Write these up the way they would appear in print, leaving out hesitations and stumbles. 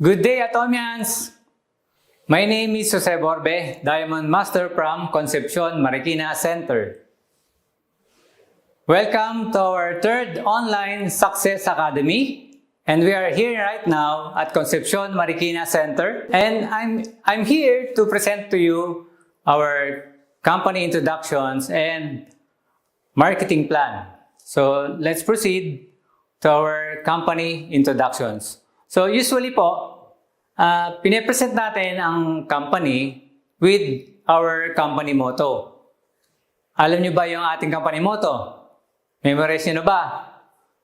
Good day, Atomians! My name is Jose Borbe, Diamond Master from Concepcion Marikina Center. Welcome to our third online Success Academy. And we are here right now at Concepcion Marikina Center. And I'm here to present to you our company introductions and marketing plan. So let's proceed to our company introductions. So usually po, pine-present natin ang company with our company motto. Alam niyo ba yung ating company motto? Memorize niyo na ba?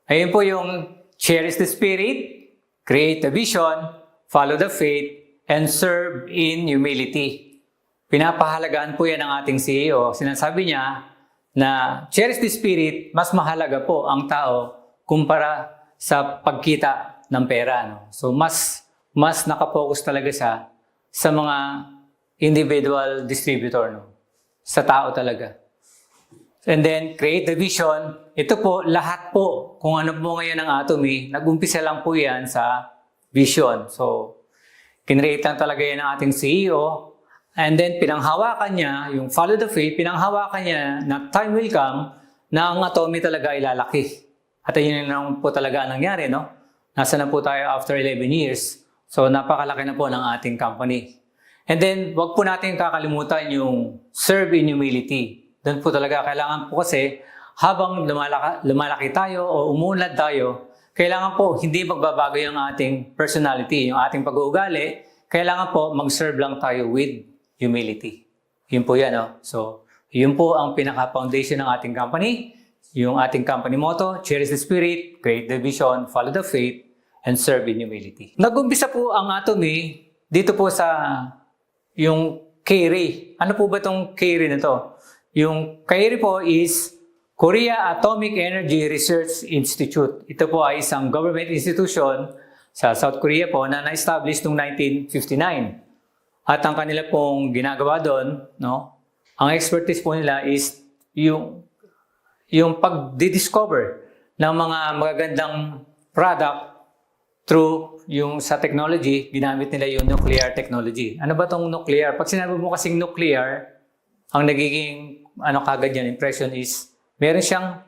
Ayun po yung cherish the spirit, create the vision, follow the faith, and serve in humility. Pinapahalagaan po yan ng ating CEO. Sinasabi niya na cherish the spirit, mas mahalaga po ang tao kumpara sa pagkita ng pera. No? So mas nakapokus talaga siya sa mga individual distributor. No? Sa tao talaga. And then, create the vision. Ito po, lahat po, kung ano po ngayon ang Atomy, nag-umpisa lang po yan sa vision. So, kinreate lang talaga yan ng ating CEO. And then, pinanghawakan niya, yung follow the faith, pinanghawakan niya na time will come na ang Atomy talaga ay lalaki. At yun lang po talaga nangyari, no? Nasa na po tayo after 11 years. So, napakalaki na po ng ating company. And then, wag po natin kakalimutan yung serve in humility. Doon po talaga, kailangan po kasi habang lumalaki tayo o umuunlad tayo, kailangan po hindi magbabago yung ating personality, yung ating pag-uugali. Kailangan po mag-serve lang tayo with humility. Yun po yan, no? So, yun po ang pinaka-foundation ng ating company. Yung ating company motto, cherish the spirit, create the vision, follow the faith, and serve in humility. Nag-umpisa po ang Atomy dito po sa yung KERI. Ano po ba itong KERI na to? Yung KERI po is Korea Atomic Energy Research Institute. Ito po ay isang government institution sa South Korea po na na-establish noong 1959. At ang kanila pong ginagawa doon, no, ang expertise po nila is yung pag-discover ng mga magagandang product through yung sa technology, ginamit nila yung nuclear technology. Ano ba tong nuclear? Pag sinabi mo kasing nuclear, ang nagiging kagad yan, impression is meron siyang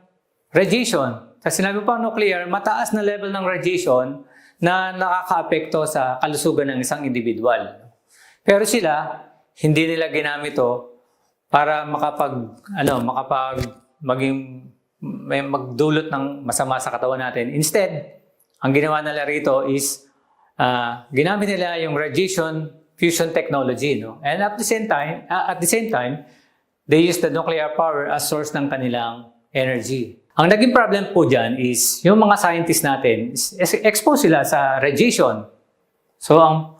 radiation. Kasi sinabi pa nuclear, mataas na level ng radiation na nakaka-apekto sa kalusugan ng isang individual. Pero sila, hindi nila ginamit to para magdulot ng masama sa katawan natin. Instead, ang ginawa nila rito is ginamit nila yung radiation fusion technology, no? And at the same time, they use the nuclear power as source ng kanilang energy. Ang naging problem po dyan is yung mga scientists natin, expose sila sa radiation. So, ang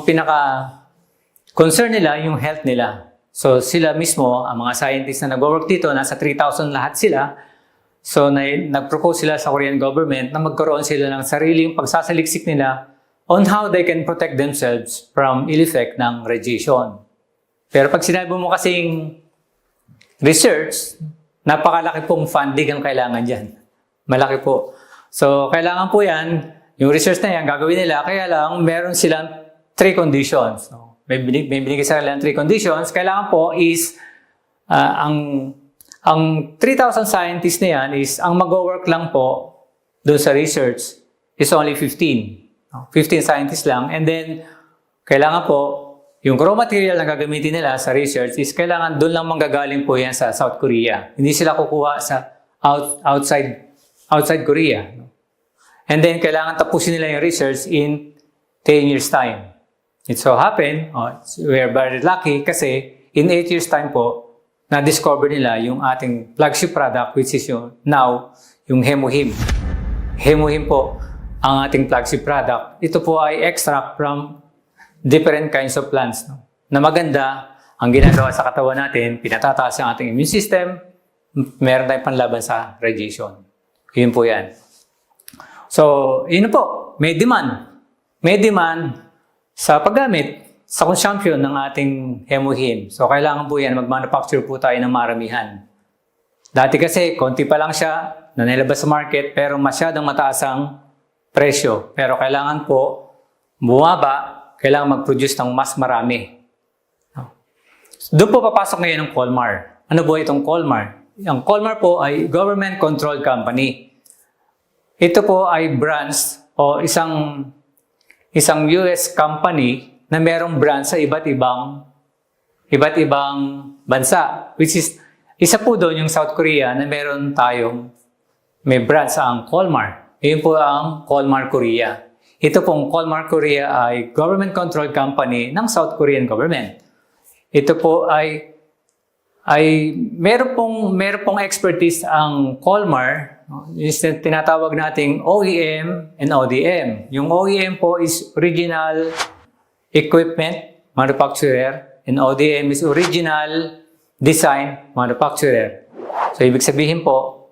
pinaka-concern nila yung health nila. So, sila mismo, ang mga scientists na nag-work dito, nasa 3,000 lahat sila. So, nag-propose sila sa Korean government na magkaroon sila ng sariling pagsasaliksik nila on how they can protect themselves from ill effect ng radiation. Pero pag sinabi mo kasing research, napakalaki pong funding ang kailangan dyan. Malaki po. So, kailangan po yan, yung research na yan, gagawin nila, kaya lang meron silang 3 conditions. No? May binigay sa kanilang 3 conditions. Kailangan po is, ang 3,000 scientists na yan is, ang mag-work lang po doon sa research is only 15. 15 scientists lang. And then, kailangan po, yung raw material na gagamitin nila sa research is kailangan doon lang manggagaling po yan sa South Korea. Hindi sila kukuha sa outside Korea. And then, kailangan tapusin nila yung research in 10 years time. It so happen, we are very lucky kasi in 8 years time po, na-discover nila yung ating flagship product which is yung Hemohim. Hemohim po ang ating flagship product. Ito po ay extract from different kinds of plants. No? Na maganda, ang ginagawa sa katawan natin, pinatataas ang ating immune system, meron tayong panlaban sa radiation. Yun po yan. So, yun po, may demand. May demand sa paggamit, sa consumption ng ating Hemohim. So, kailangan po yan, mag-manufacture po tayo ng maramihan. Dati kasi, konti pa lang siya na nilabas sa market, pero masyadong mataas ang presyo. Pero kailangan po bumaba, kailangan mag-produce ng mas marami. Doon po papasok ngayon ang Colmar. Ano po itong Colmar? Ang Colmar po ay government-controlled company. Ito po ay branch o isang US company na merong branch sa iba't ibang bansa. Which is, isa po doon yung South Korea na meron tayong may branch sa ang Colmar. Yun po ang Colmar Korea. Ito pong Colmar Korea ay government-controlled company ng South Korean government. Ito po ay meron pong expertise ang Colmar, is tinatawag nating OEM and ODM. Yung OEM po is original equipment manufacturer and ODM is original design manufacturer. So ibig sabihin po,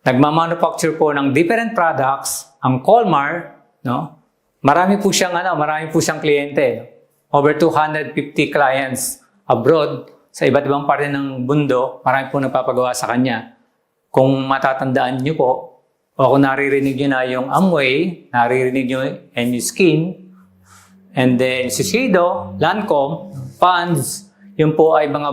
nagmamanufacture po ng different products ang Colmar, no? Marami po siyang kliyente. Over 250 clients abroad sa iba't ibang parte ng mundo, marami po nagpapagawa sa kanya. Kung matatandaan niyo po, o kung naririnig niyo na yung Amway, naririnig niyo yung Skin, and then Shiseido, Lancome, Pond's, yun po ay mga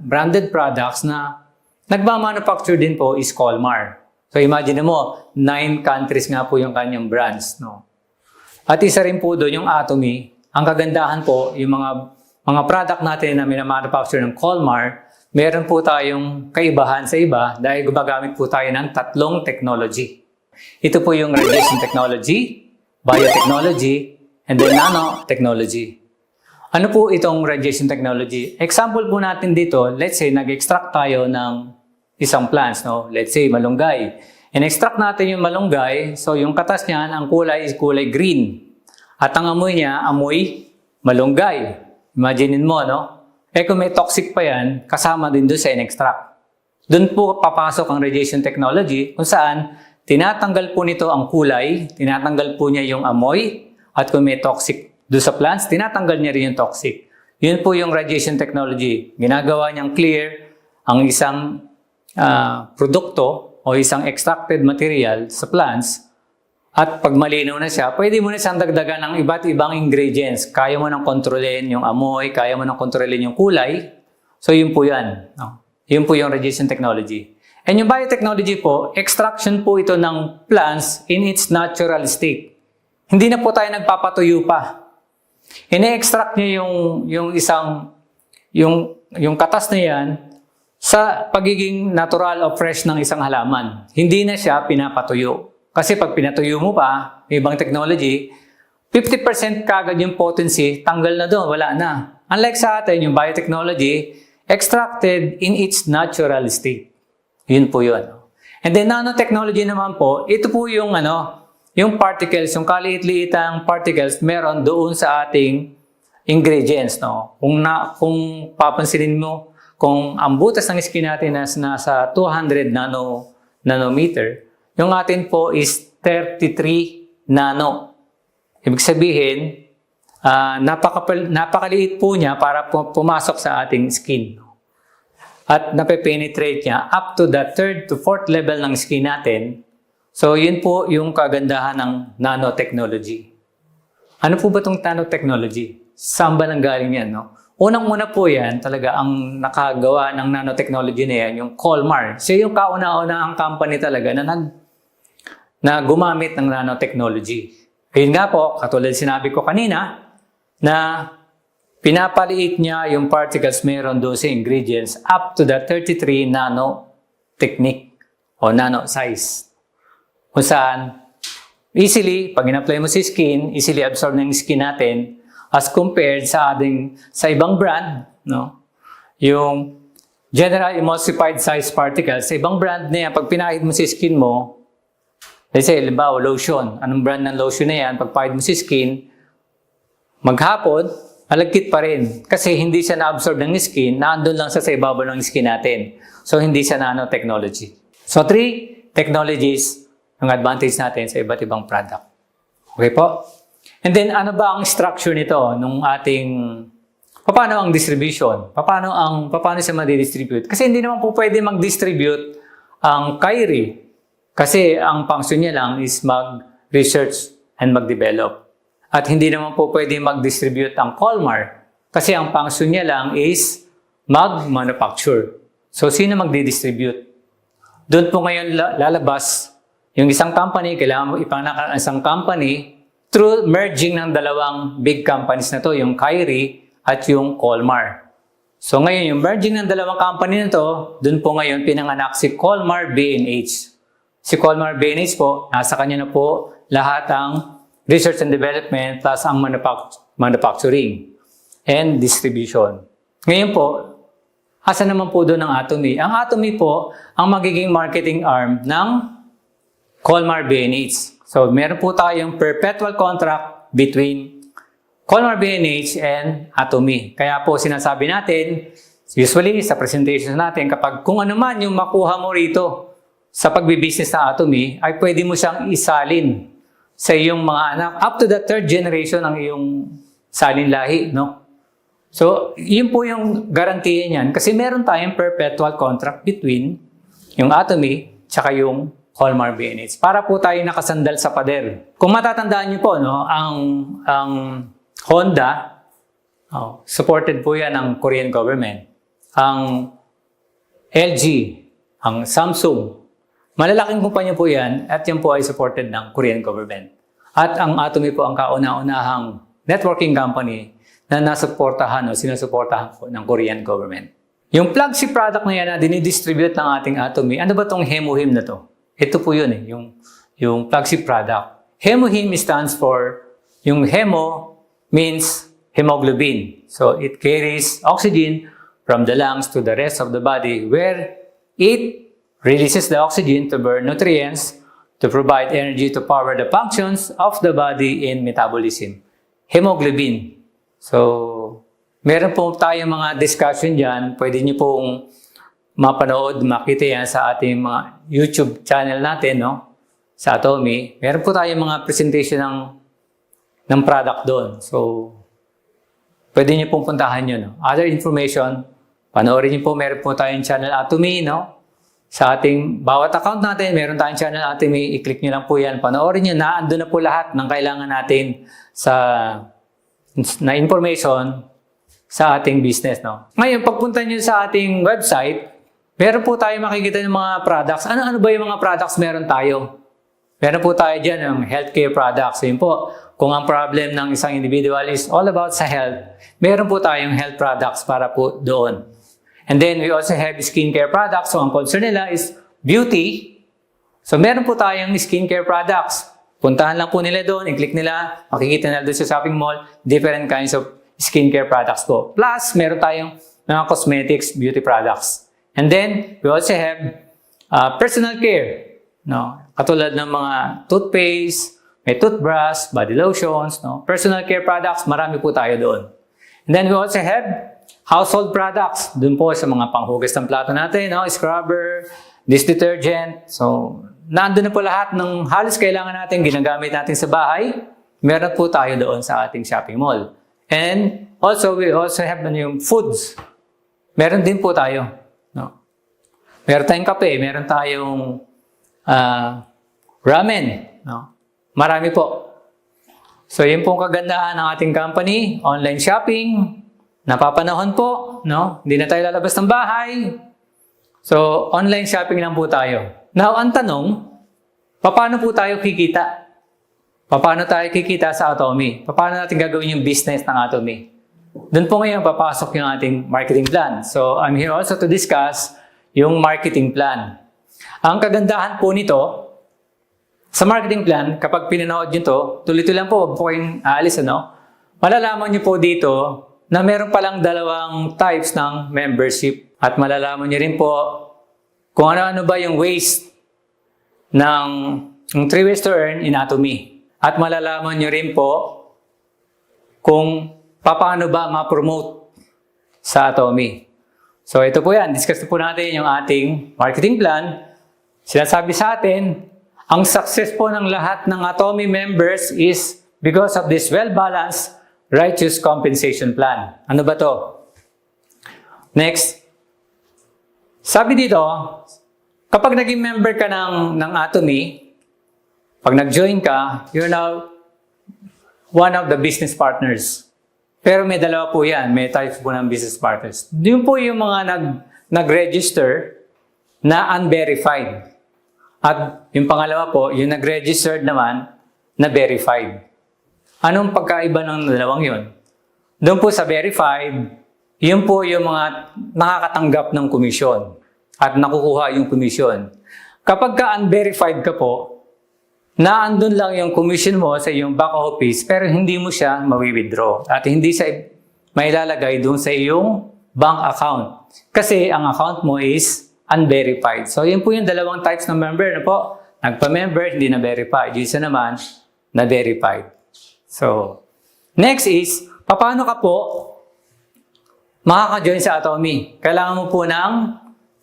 branded products na nagmamanufacture din po is Colmar. So imagine mo, 9 countries nga po yung kanyang brands, no? At isa rin po doon yung Atomy. Ang kagandahan po, yung mga product natin na minamanufacture ng Colmar, meron po tayong kaibahan sa iba dahil gumagamit po tayo ng 3 technology. Ito po yung radiation technology, biotechnology, and then nanotechnology. Ano po itong radiation technology? Example po natin dito, let's say nag-extract tayo ng isang plants, no? Let's say malunggay. In-extract natin yung malunggay, so yung katas niyan, ang kulay is kulay green. At ang amoy niya, amoy malunggay. Imaginin mo, no? Kung may toxic pa yan, kasama din doon sa in-extract. Doon po papasok ang radiation technology kung saan tinatanggal po nito ang kulay, tinatanggal po niya yung amoy, at kung may toxic doon sa plants, tinatanggal niya rin yung toxic. Yun po yung radiation technology. Ginagawa niyang clear ang isang produkto o isang extracted material sa plants, at pag malinaw na siya, pwede mo na siyang dagdagan ng iba't ibang ingredients. Kaya mo nang kontrolin yung amoy, kaya mo nang kontrolin yung kulay. So yun po yan. No? Yun po yung radiation technology. And yung biotechnology po, extraction po ito ng plants in its natural state. Hindi na po tayo nagpapatuyo pa. Ine-extract niya yung katas na yan sa pagiging natural o fresh ng isang halaman. Hindi na siya pinapatuyo. Kasi pag pinatuyo mo pa, may ibang technology, 50% kagad yung potency, tanggal na doon, wala na. Unlike sa atin, yung biotechnology, extracted in its natural state. Yun po yun. And then nanotechnology naman po, ito po yung particles, yung kaliit-liitang particles meron doon sa ating ingredients. No? Kung papansinin mo, kung ang butas ng skin natin nasa 200 nanometer, yung atin po is 33 nano. Ibig sabihin, napakaliit po niya para pumasok sa ating skin. At nape-penetrate niya up to the 3rd to 4th level ng skin natin. So, yun po yung kagandahan ng nanotechnology. Ano po ba itong nanotechnology? Saan ba nanggaling yan, no? Unang-una po yan, talaga ang nakagawa ng nanotechnology na yan, yung Colmar. Siya yung kauna-unahang company talaga na gumamit ng nanotechnology. Ayun nga po, katulad sinabi ko kanina, na pinapaliit niya yung particles meron doon sa ingredients up to the 33 nano technique o nano size. Kung saan, easily, pag in-apply mo sa skin, easily absorb ng skin natin as compared sa ibang brand, no? Yung general emulsified size particles, sa ibang brand na yan, pag pinahid mo sa skin mo, let's say, halimbawa, lotion. Anong brand ng lotion na yan? Pag pahid mo sa skin, maghapon, malagkit pa rin. Kasi hindi siya na-absorb ng skin, naandun lang sa ibabaw ng skin natin. So, hindi siya nanotechnology. So, 3 technologies ang advantage natin sa iba't ibang product. Okay po? And then, ano ba ang structure nito nung paano ang distribution? Paano siya madidistribute? Kasi hindi naman po pwede mag-distribute ang Kyrie. Kasi ang function niya lang is mag-research and mag-develop. At hindi naman po pwede mag-distribute ang Colmar kasi ang function niya lang is mag-manufacture. So, sino magdi-distribute? Doon po ngayon lalabas yung isang company, kailangan mo ipangalanan isang company through merging ng dalawang big companies na to, yung Kyrie at yung Colmar. So, ngayon, yung merging ng dalawang company na to, doon po ngayon pinanganak si Colmar B&H. Si Colmar B&H po, nasa kanya na po lahat ang research and development plus ang manufacturing and distribution. Ngayon po, asa naman po doon ang Atomy? Ang Atomy po ang magiging marketing arm ng Colmar B&H. So, meron po tayong perpetual contract between Colmar B&H and Atomy. Kaya po sinasabi natin, usually sa presentation natin, kapag kung ano man yung makuha mo rito sa pagbibusiness ng Atomy, ay pwede mo siyang isalin sa iyong mga anak. Up to the third generation ang iyong salin lahi, no? So, yun po yung garantiya niyan. Kasi meron tayong perpetual contract between yung Atomy tsaka yung Colmar B&H. Para po tayo nakasandal sa pader. Kung matatandaan niyo po, no, ang Honda, supported po yan ng Korean government. Ang LG, ang Samsung, malalaking kumpanya po yan at yan po ay supported ng Korean government. At ang Atomy po ang kauna-unahang networking company na nasuportahan o sinusuportahan po ng Korean government. Yung flagship product na yan na dinidistribute ng ating Atomy, ano ba itong Hemohim na to? Ito po yun yung flagship product. Hemohim stands for, yung hemo means hemoglobin. So, it carries oxygen from the lungs to the rest of the body where it releases the oxygen to burn nutrients to provide energy to power the functions of the body in metabolism. Hemoglobin. So, meron po tayong mga discussion dyan. Pwede nyo pong mapanood, makita yan sa ating mga YouTube channel natin, no? Sa Atomy. Meron po tayong mga presentation ng product doon. So, pwede niyo pong puntahan yun. No? Other information, panoorin niyo po, meron po tayong channel Atomy, no? Sa ating bawat account natin, meron tayong channel Atomy, i-click niyo lang po yan. Panoorin niyo, naandun na po lahat ng kailangan natin na information sa ating business, no? Ngayon, pagpunta niyo sa ating website, meron po tayo makikita ng mga products. Ano ba yung mga products meron tayo? Meron po tayo dyan ng healthcare products. Yun po, kung ang problem ng isang individual is all about sa health, meron po tayong health products para po doon. And then, we also have skincare products. So, ang concern nila is beauty. So, meron po tayong skincare products. Puntahan lang po nila doon, i-click nila, makikita nila doon sa shopping mall, different kinds of skincare products po. Plus, meron tayong mga cosmetics, beauty products. And then, we also have personal care. No? Katulad ng mga toothpaste, may toothbrush, body lotions, no? Personal care products, marami po tayo doon. And then we also have household products. Doon po sa mga panghugas ng plato natin, no? Scrubber, dish detergent. So, nandun na po lahat ng halos kailangan natin, ginagamit natin sa bahay. Meron po tayo doon sa ating shopping mall. And also, we also have yung foods. Meron din po tayo. No? Meron tayong kape, meron tayong ramen. No? Marami po. So, yun po ang kagandahan ng ating company, online shopping, napapanahon po, no? Hindi na tayo lalabas ng bahay. So, online shopping lang po tayo. Now, ang tanong, paano po tayo kikita? Paano tayo kikita sa Atomy? Paano natin gagawin yung business ng Atomy? Doon po ngayon papasok yung ating marketing plan. So, I'm here also to discuss yung marketing plan. Ang kagandahan po nito, sa marketing plan, kapag pinanood nyo to, tuloy-tuloy lang po, huwag po kayong aalis, ano? Malalaman nyo po dito na meron palang dalawang types ng membership. At malalaman nyo rin po kung ano-ano ba yung ways ng 3 ways to earn in Atomy. At malalaman nyo rin po kung paano ba ma-promote sa Atomy. So ito po yan, discuss po natin yung ating marketing plan. Sinasabi sa atin, ang success po ng lahat ng Atomy members is because of this well-balanced, righteous compensation plan. Ano ba to? Next. Sabi dito, kapag naging member ka ng Atomy, pag nag-join ka, you're now one of the business partners. Pero may dalawa po yan. May types po ng business partners. Yun po yung mga nag-register na unverified. At yung pangalawa po, yung nag-registered naman na verified. Anong pagkaiba ng dalawang yun? Doon po sa verified, yun po yung mga nakakatanggap ng komisyon at nakukuha yung komisyon. Kapag ka unverified ka po, naandun lang yung commission mo sa iyong back office pero hindi mo siya mawi-withdraw at hindi siya mailalagay doon sa iyong bank account. Kasi ang account mo is unverified. So yun po yung dalawang types ng member na po. Nagpa-member, hindi na-verified. Yung isa naman, na-verified. So, next is, paano ka po makaka-join sa Atomy? Kailangan mo po ng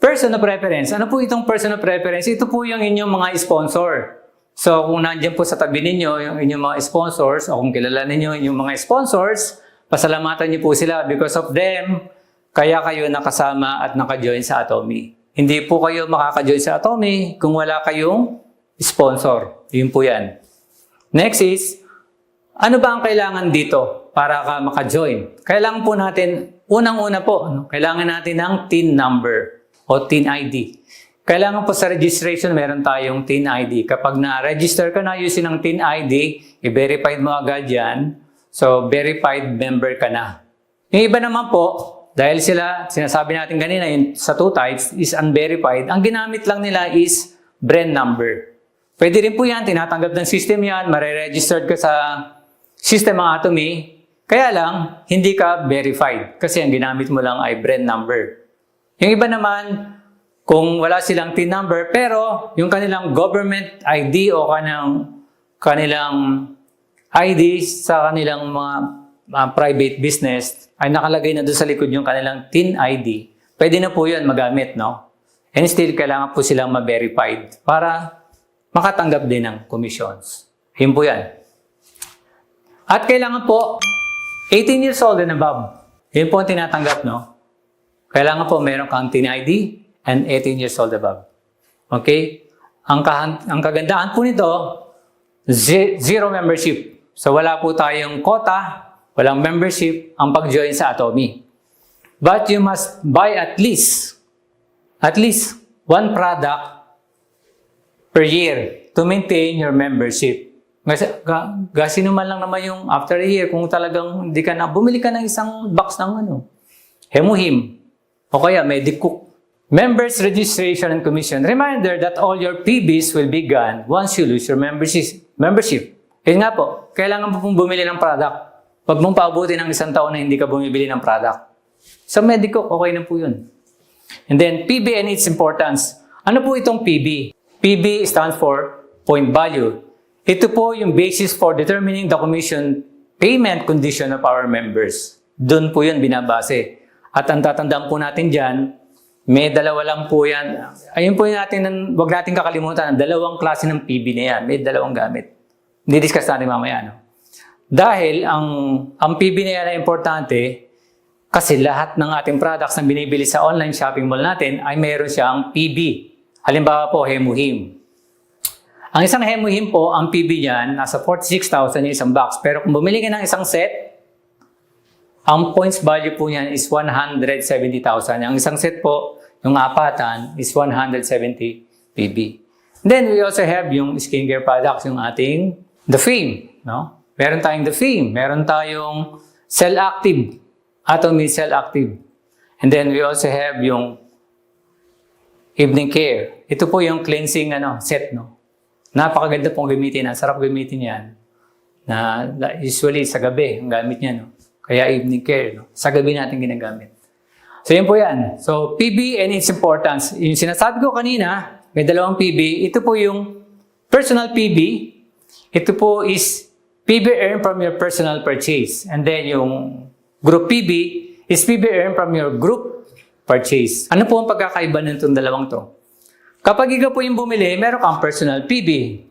person of preference. Ano po itong person of preference? Ito po yung inyong mga sponsor. So, kung nandiyan po sa tabi ninyo yung inyong mga sponsors, o kung kilala ninyo yung mga sponsors, pasalamatan niyo po sila because of them, kaya kayo nakasama at naka-join sa Atomy. Hindi po kayo makaka-join sa Atomy kung wala kayong sponsor. Yun po yan. Next is, ano ba ang kailangan dito para ka maka-join? Kailangan po natin, unang-una po, kailangan natin ng TIN number o TIN ID. Kailangan po sa registration, meron tayong TIN ID. Kapag na-register ka na using ng TIN ID, i-verified mo agad yan. So, verified member ka na. Yung iba naman po, dahil sinasabi natin kanina, yung sa two types is unverified, ang ginamit lang nila is brand number. Pwede rin po yan, tinatanggap ng system yan, mare-registered ka sa system ng Atomy, kaya lang, hindi ka verified kasi ang ginamit mo lang ay brand number. Yung iba naman, kung wala silang TIN number, pero yung kanilang government ID o kanilang ID sa kanilang mga private business ay nakalagay na doon sa likod yung kanilang TIN ID, pwede na po yun magamit, no? And still, kailangan po silang ma-verified para makatanggap din ng commissions. Yun po yan. At kailangan po, 18 years old and above. Yun po ang tinatanggap, no? Kailangan po meron kang TIN ID and 18 years old above. Okay? Ang kagandahan po nito, zero membership. So wala po tayong quota, walang membership ang pag-join sa Atomy. But you must buy at least one product per year to maintain your membership. Sino man lang naman yung after a year, kung talagang hindi ka na, bumili ka ng isang box ng Hemuhim, o kaya Medicook. Members Registration and Commission. Reminder that all your PBs will be gone once you lose your membership. Yun nga po, kailangan mo pong bumili ng product. Huwag mong paubutin ng isang taon na hindi ka bumibili ng product. Sa Medicook, okay na po yun. And then, PB and its importance. Ano po itong PB? PB stands for point value. Ito po yung basis for determining the commission payment condition of our members. Doon po yun binabase. At ang tatandaan po natin dyan, may dalawa lang po yan. Ayun po yung wag natin kakalimutan, dalawang klase ng PB na yan. May dalawang gamit. Di-discuss natin mamaya, no? Dahil ang PB na yan ay importante kasi lahat ng ating products na binibili sa online shopping mall natin ay mayroon siyang PB. Halimbawa po, Hemuhim. Ang isang Hemuhim po, ang PB niyan, nasa 46,000 yung isang box. Pero kung bumili ka ng isang set, ang points value po niyan is 170,000. Ang isang set po, yung apatan, is 170 PB. Then, we also have yung skincare products, yung ating The Fame. No? Meron tayong The Fame. Meron tayong Cell Active. Atomy Cell Active. And then, we also have yung Evening Care. Ito po yung cleansing set, no? Napakaganda pong gamitin. Ang sarap gamitin yan. Na usually sa gabi, ang gamit niya, no? Kaya Evening Care, no? Sa gabi natin ginagamit. So, yun po yan. So, PB and its importance. Yung sinasabi ko kanina, may dalawang PB. Ito po yung personal PB. Ito po is PB earned from your personal purchase. And then, yung group PB is PB earned from your group purchase. Ano po ang pagkakaiba ng itong dalawang to? Kapag ikaw po yung bumili, meron kang personal PB.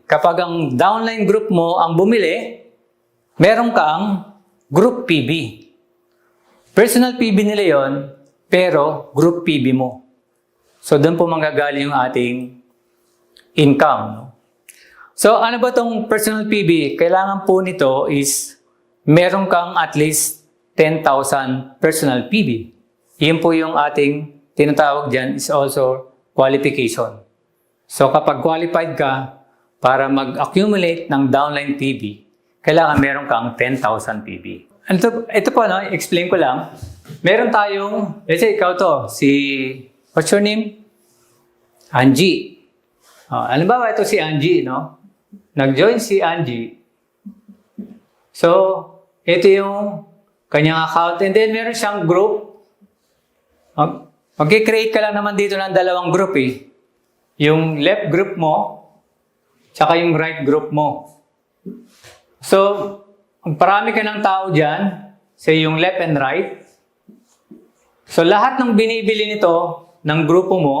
Kapag ang downline group mo ang bumili, meron kang group PB. Personal PB nila yon, pero group PB mo. So, doon po manggagaling yung ating income. No? So, ano ba itong personal PB? Kailangan po nito is meron kang at least 10,000 personal PB. Yun po yung ating tinatawag dyan is also qualification. So kapag qualified ka para mag-accumulate ng downline PB, kailangan meron kang 10,000 PB. Ito po, no, explain ko lang. Meron tayong, let's say ikaw to, what's your name? Angie. Alam ba ito si Angie, no? Nag-join si Angie. So, ito yung kanyang account. And then, meron siyang group. Mag-create ka lang naman dito ng dalawang group eh. Yung left group mo, tsaka yung right group mo. So, parami ka ng tao dyan, say yung left and right. So, lahat ng binibili nito ng grupo mo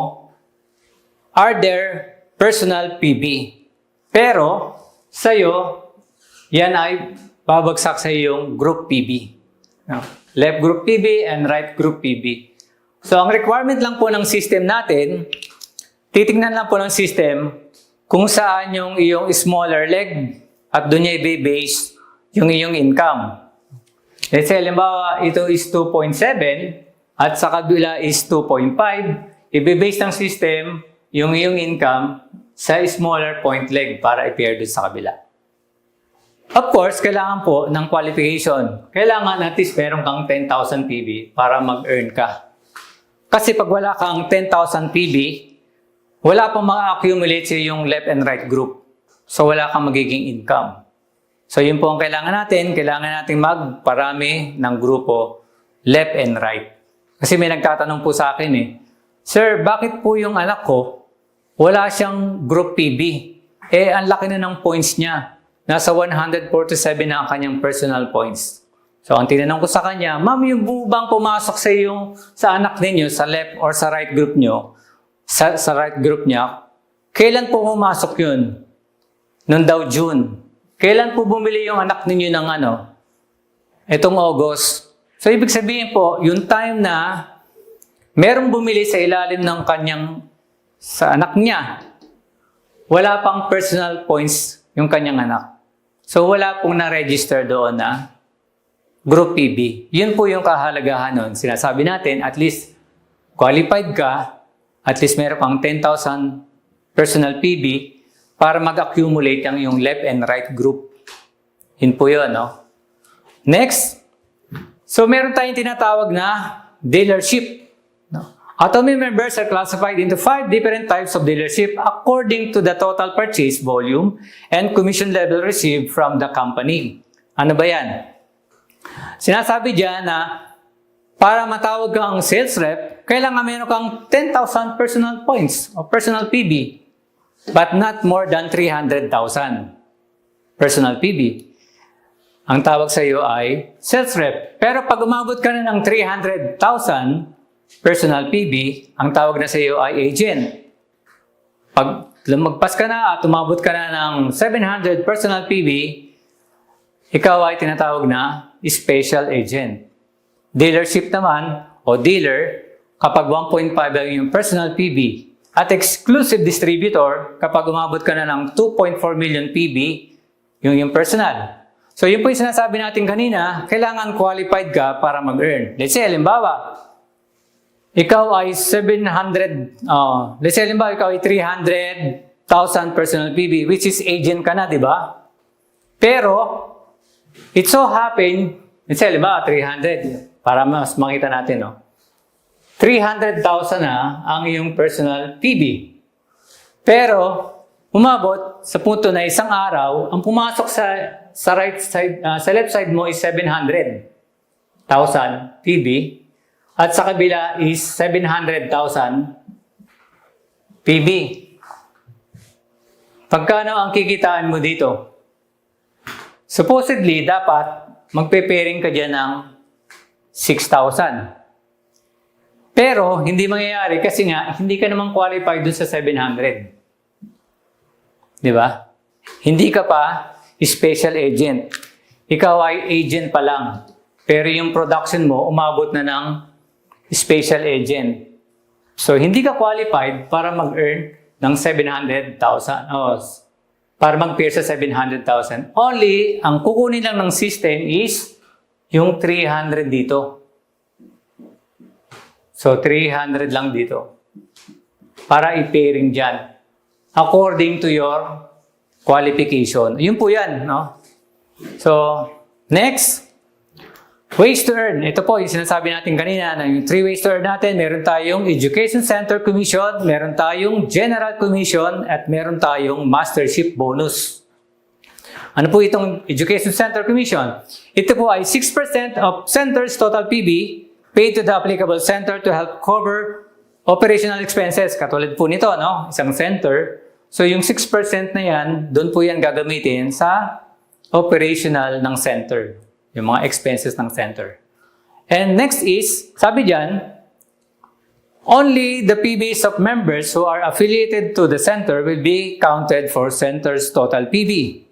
are their personal PB. Pero, sa'yo, yan ay babagsak sa yung group PB. Left group PB and right group PB. So, ang requirement lang po ng system natin, titingnan lang po ng system kung saan yung iyong smaller leg at doon niya i-base yung iyong income. Let's say, halimbawa, ito is 2.7 at sa kabila is 2.5. I-base ng system yung iyong income sa smaller point leg para i-pair doon sa kabila. Of course, kailangan po ng qualification. Kailangan at least meron kang 10,000 PB para mag-earn ka. Kasi pag wala kang 10,000 PB, wala pang ma-accumulate sa yung left and right group. So wala kang magiging income. So yun po ang kailangan natin. Kailangan natin magparami ng grupo left and right. Kasi may nagtatanong po sa akin eh, Sir, bakit po yung anak ko, wala siyang group PB? Eh, ang laki na ng points niya. Nasa 147 na ang kanyang personal points. So, ang tinanong ko sa kanya, Ma'am, yung bubang pumasok sa anak ninyo, sa left or sa right group nyo, sa right group niya, kailan po pumasok yun? Noong daw June. Kailan po bumili yung anak ninyo ng itong August? So, ibig sabihin po, yung time na merong bumili sa ilalim ng sa anak niya, wala pang personal points yung kanyang anak. So, wala pong na-register doon na group PB. Yun po yung kahalagahan nun. Sinasabi natin, at least qualified ka, at least meron kang 10,000 personal PB para mag-accumulate yung left and right group. Yun po yun, no? Next, so meron tayong tinatawag na dealership. Atomy members are classified into 5 different types of dealership according to the total purchase volume and commission level received from the company. Ano ba yan? Sinasabi dyan na para matawag kang sales rep, kailangan meron kang 10,000 personal points o personal PB, but not more than 300,000 personal PB. Ang tawag sa iyo ay sales rep. Pero pag umabot ka na ng 300,000 personal PB, ang tawag na sa iyo ay agent. Pag lumagpas ka na at umabot ka na ng 700 personal PB, ikaw ay tinatawag na special agent. Dealership naman o dealer kapag 1.5 lang yung personal PB at exclusive distributor kapag umabot ka na ng 2.4 million PB yung personal. So yun po yung sinasabi natin kanina, kailangan qualified ka para mag-earn. Let's say, halimbawa, ikaw ay 700, let's say, halimbawa, ikaw ay 300,000 personal PB, which is agent ka na, di ba? Pero, it so happen, let's say, halimbawa, 300, para mas makita natin, no? 300,000 na ang iyong personal PB. Pero, umabot sa punto na isang araw, ang pumasok sa right side, sa left side mo is 700,000 PB at sa kabila is 700,000 PB. Pagkano ang kikitaan mo dito? Supposedly, dapat magpe-pairing ka dyan ng 6,000. Pero, hindi mangyayari kasi nga, hindi ka naman qualified dun sa 700. Di ba? Hindi ka pa special agent. Ikaw ay agent pa lang. Pero yung production mo, umabot na ng special agent. So, hindi ka qualified para mag-earn ng 700,000. para mag-pair sa 700,000. Only, ang kukunin lang ng system is yung 300 dito. So, 300 lang dito. Para i-pairing dyan. According to your qualification. Yun po yan, no? So, next. Ways to earn. Ito po yung sinasabi natin kanina na yung 3 ways to earn natin. Meron tayong Education Center Commission, meron tayong General Commission, at meron tayong Mastership Bonus. Ano po itong Education Center Commission? Ito po ay 6% of center's total PB paid to the applicable center to help cover operational expenses. Katulad po nito, no? Isang center. So yung 6% na yan, doon po yan gagamitin sa operational ng center. Yung mga expenses ng center. And next is, sabi dyan, only the PBs of members who are affiliated to the center will be counted for center's total PB.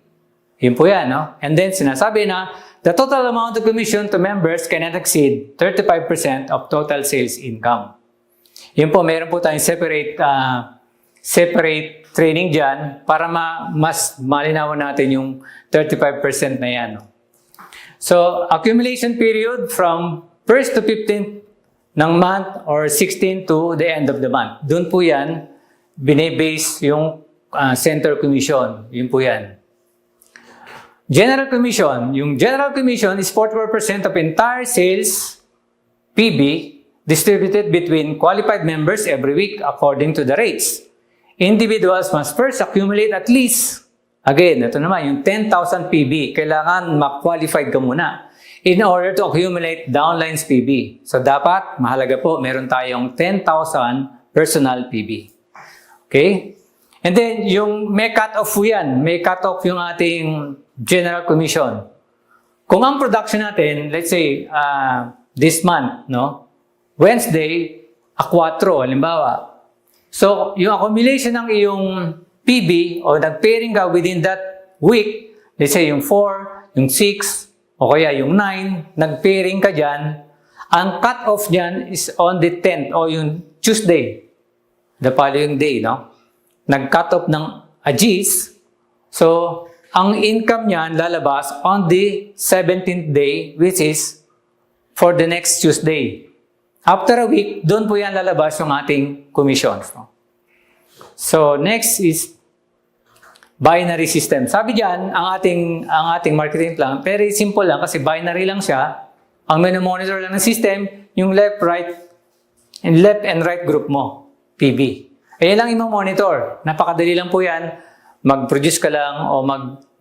Yun po yan, no? And then sinasabi na, the total amount of commission to members cannot exceed 35% of total sales income. Yun po, meron po tayong separate training dyan para mas malinawan natin yung 35% na yan, no? So, accumulation period from 1st to 15th ng month or 16th to the end of the month. Doon po yan, binibase yung center commission. Yun po yan. General commission. Yung general commission is 44% of entire sales PB distributed between qualified members every week according to the rates. Individuals must first accumulate at least, again, ito naman, yung 10,000 PB. Kailangan ma-qualified ka muna in order to accumulate downlines PB. So, dapat, mahalaga po, meron tayong 10,000 personal PB. Okay? And then, yung may cut-off po yan. May cut-off yung ating general commission. Kung ang production natin, let's say, this month, no? Wednesday, 4, halimbawa. So, yung accumulation ng iyong PB o nag-pairing ka within that week, let's say yung 4, yung 6, o kaya yung 9, nag-pairing ka dyan, ang cut-off dyan is on the 10th o yung Tuesday, the following day, no? Nag-cut off ng AGIS, so ang income niyan lalabas on the 17th day, which is for the next Tuesday. After a week, doon po yan lalabas yung ating commissions, no? So, next is binary system. Sabi diyan, ang ating marketing plan, very simple lang kasi binary lang siya. Ang monitor lang ng system, yung left and right group mo, PB. Ayan lang yung monitor. Napakadali lang po yan. Mag-produce ka lang o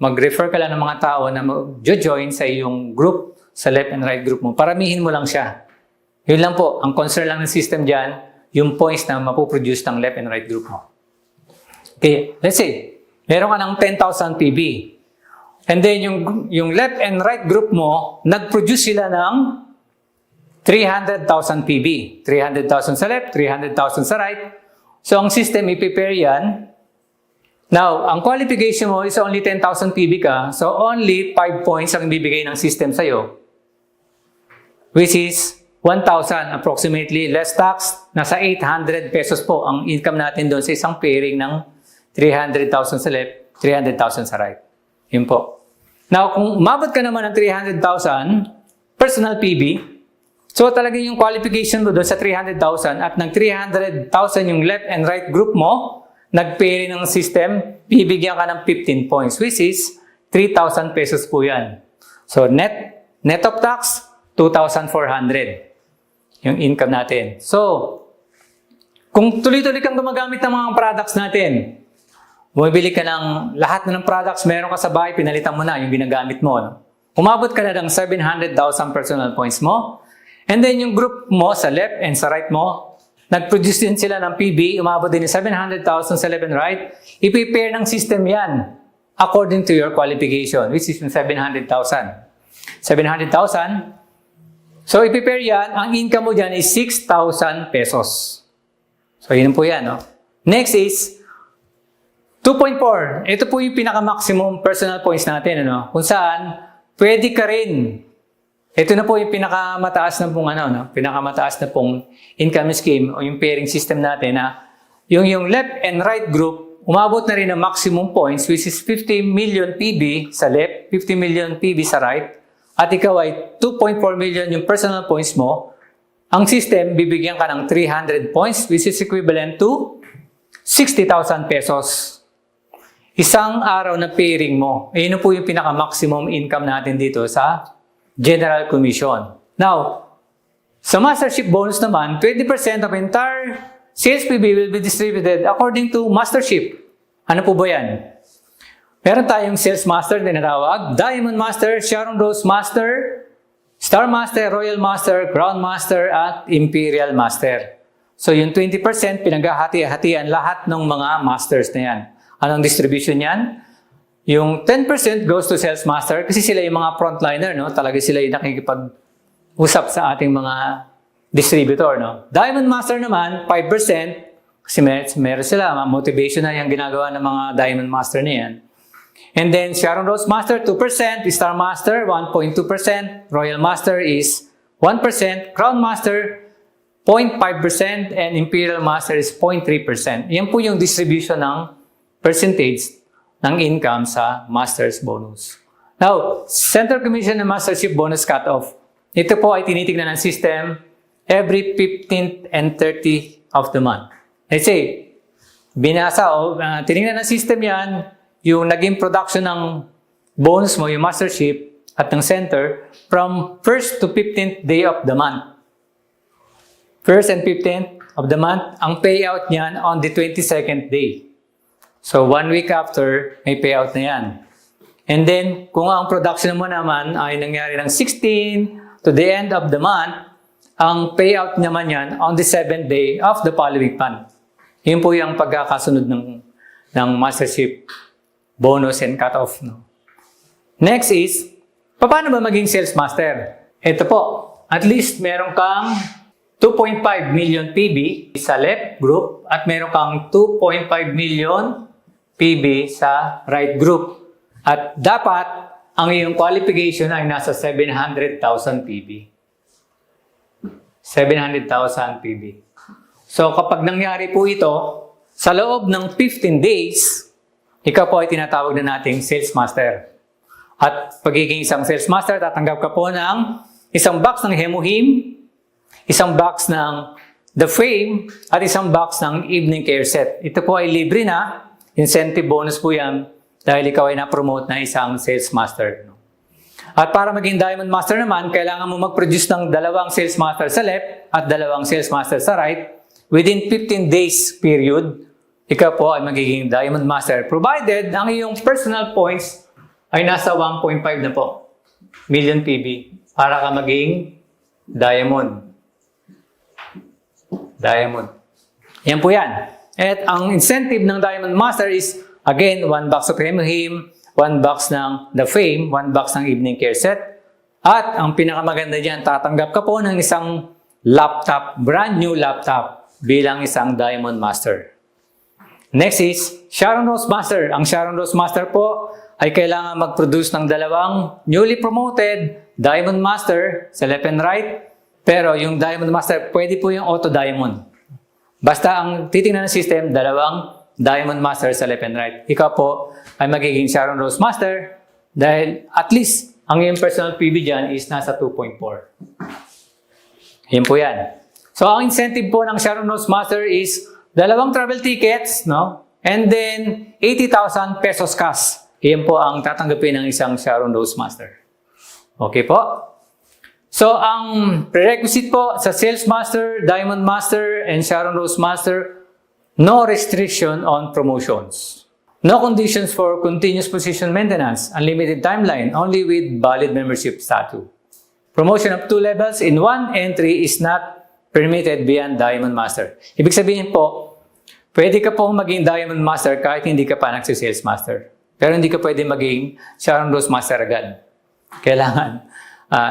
mag-refer ka lang ng mga tao na mag-join sa iyong group, sa left and right group mo. Paramihin mo lang siya. Yun lang po. Ang concern lang ng system diyan, yung points na mapoproduce ng left and right group mo. Okay, let's say, meron ka ng 10,000 PB. And then, yung left and right group mo, nag-produce sila ng 300,000 PB. 300,000 sa left, 300,000 sa right. So, ang system, i-prepare yan. Now, ang qualification mo is only 10,000 PB ka. So, only 5 points ang bibigay ng system sa'yo. Which is 1,000 approximately. Less tax, nasa 800 pesos po ang income natin doon sa isang pairing ng 300,000 sa left, 300,000 sa right. Yun po. Now, kung umabot ka naman ng 300,000 personal PB, so talaga yung qualification mo doon sa 300,000 at ng 300,000 yung left and right group mo, nag-pairing ng system, bibigyan ka ng 15 points, which is 3,000 pesos po yan. So, net of tax, 2,400 yung income natin. So, kung tuloy-tuloy kang gumagamit ng mga products natin, bumibili ka ng lahat ng products, meron ka sa bahay, pinalitan mo na yung ginagamit mo. No? Umabot ka na ng 700,000 personal points mo. And then yung group mo sa left and sa right mo, nag-produce din sila ng PB, umabot din yung 700,000 sa left and right. I-prepare ng system yan according to your qualification, which is yung 700,000. 700,000. So, i-prepare yan. Ang income mo dyan is 6,000 pesos. So, yun po yan. No? Next is 2.4. Ito po yung pinaka-maximum personal points natin. Ano? Kung saan, pwede ka rin. Ito na po yung pinakamataas na pong, pinakamataas na pong income scheme o yung pairing system natin na yung left and right group, umabot na rin ang maximum points which is 50 million PB sa left, 50 million PB sa right, at ikaw ay 2.4 million yung personal points mo, ang system bibigyan ka ng 300 points which is equivalent to 60,000 pesos. Isang araw na pairing mo. Ayun po yung pinaka-maximum income natin dito sa General Commission. Now, sa mastership bonus naman, 20% of entire sales PB will be distributed according to mastership. Ano po ba yan? Meron tayong sales master na tinatawag, Diamond Master, Sharon Rose Master, Star Master, Royal Master, Crown Master, at Imperial Master. So yung 20% pinaghahati-hatian lahat ng mga masters na yan. Anong distribution yan? Yung 10% goes to sales master kasi sila yung mga frontliner, no? Talaga sila yung nakikipag-usap sa ating mga distributor, no? Diamond Master naman, 5%, kasi meron sila, motivation na yung ginagawa ng mga Diamond Master na yan. And then, Sharon Rose Master, 2%, Star Master, 1.2%, Royal Master is 1%, Crown Master, 0.5%, and Imperial Master is 0.3%. Yan po yung distribution ng percentage ng income sa Master's Bonus. Now, Central Commission and Mastership Bonus Cutoff. Ito po ay tinitignan ng system every 15th and 30th of the month. Let's say, tinignan ng system yan, yung naging production ng bonus mo, yung mastership at ng center, from 1st to 15th day of the month. 1st and 15th of the month, ang payout niyan on the 22nd day. So, 1 week after, may payout na yan. And then, kung ang production mo naman ay nangyari ng 16 to the end of the month, ang payout naman yan on the 7th day of the following month. Yun po yung pagkakasunod ng mastership bonus and cut-off. No? Next is, paano ba maging sales master? Ito po, at least meron kang 2.5 million PB sa left group at meron kang 2.5 million PB sa right group. At dapat, ang iyong qualification ay nasa 700,000 PB. 700,000 PB. So, kapag nangyari po ito, sa loob ng 15 days, ikaw po ay tinatawag na nating sales master. At pagiging isang sales master, tatanggap ka po ng isang box ng Hemohim, isang box ng The Fame, at isang box ng Evening Care Set. Ito po ay libre na. Incentive bonus po yan dahil ikaw ay na-promote na isang sales master. At para maging Diamond Master naman, kailangan mo mag-produce ng dalawang sales master sa left at dalawang sales master sa right. Within 15 days period, ikaw po ay magiging Diamond Master. Provided ang iyong personal points ay nasa 1.5 na po million PB para ka maging Diamond. Diamond. Yan po yan. At ang incentive ng Diamond Master is, again, 1 box of Hemohim, 1 box ng The Fame, 1 box ng Evening Care Set. At ang pinakamaganda dyan, tatanggap ka po ng isang laptop, brand new laptop, bilang isang Diamond Master. Next is Sharon Rose Master. Ang Sharon Rose Master po ay kailangan mag-produce ng dalawang newly promoted Diamond Master sa left and right. Pero yung Diamond Master, pwede po yung Auto Diamond. Basta ang titingnan ng system, dalawang Diamond Master sa left and right. Ikaw po ay magiging Sharon Rose Master dahil at least ang iyong personal PB dyan is nasa 2.4. Yan po yan. So ang incentive po ng Sharon Rose Master is dalawang travel tickets, no? And then 80,000 pesos cash. Yan po ang tatanggapin ng isang Sharon Rose Master. Okay po? So, ang prerequisite po sa Sales Master, Diamond Master, and Sharon Rose Master, no restriction on promotions. No conditions for continuous position maintenance, unlimited timeline, only with valid membership status. Promotion of 2 levels in 1 entry is not permitted beyond Diamond Master. Ibig sabihin po, pwede ka pong maging Diamond Master kahit hindi ka pa nagsi-Sales Master. Pero hindi ka pwede maging Sharon Rose Master agad. Kailangan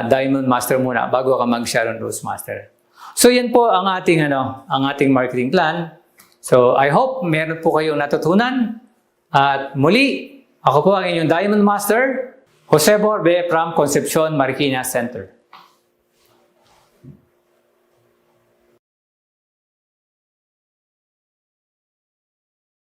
Diamond Master muna bago ka mag Sharon Rose Master. So yan po ang ating marketing plan. So I hope meron po kayong natutunan. At muli, ako po ang inyong Diamond Master, Jose Borbe from Concepcion Marikina Center.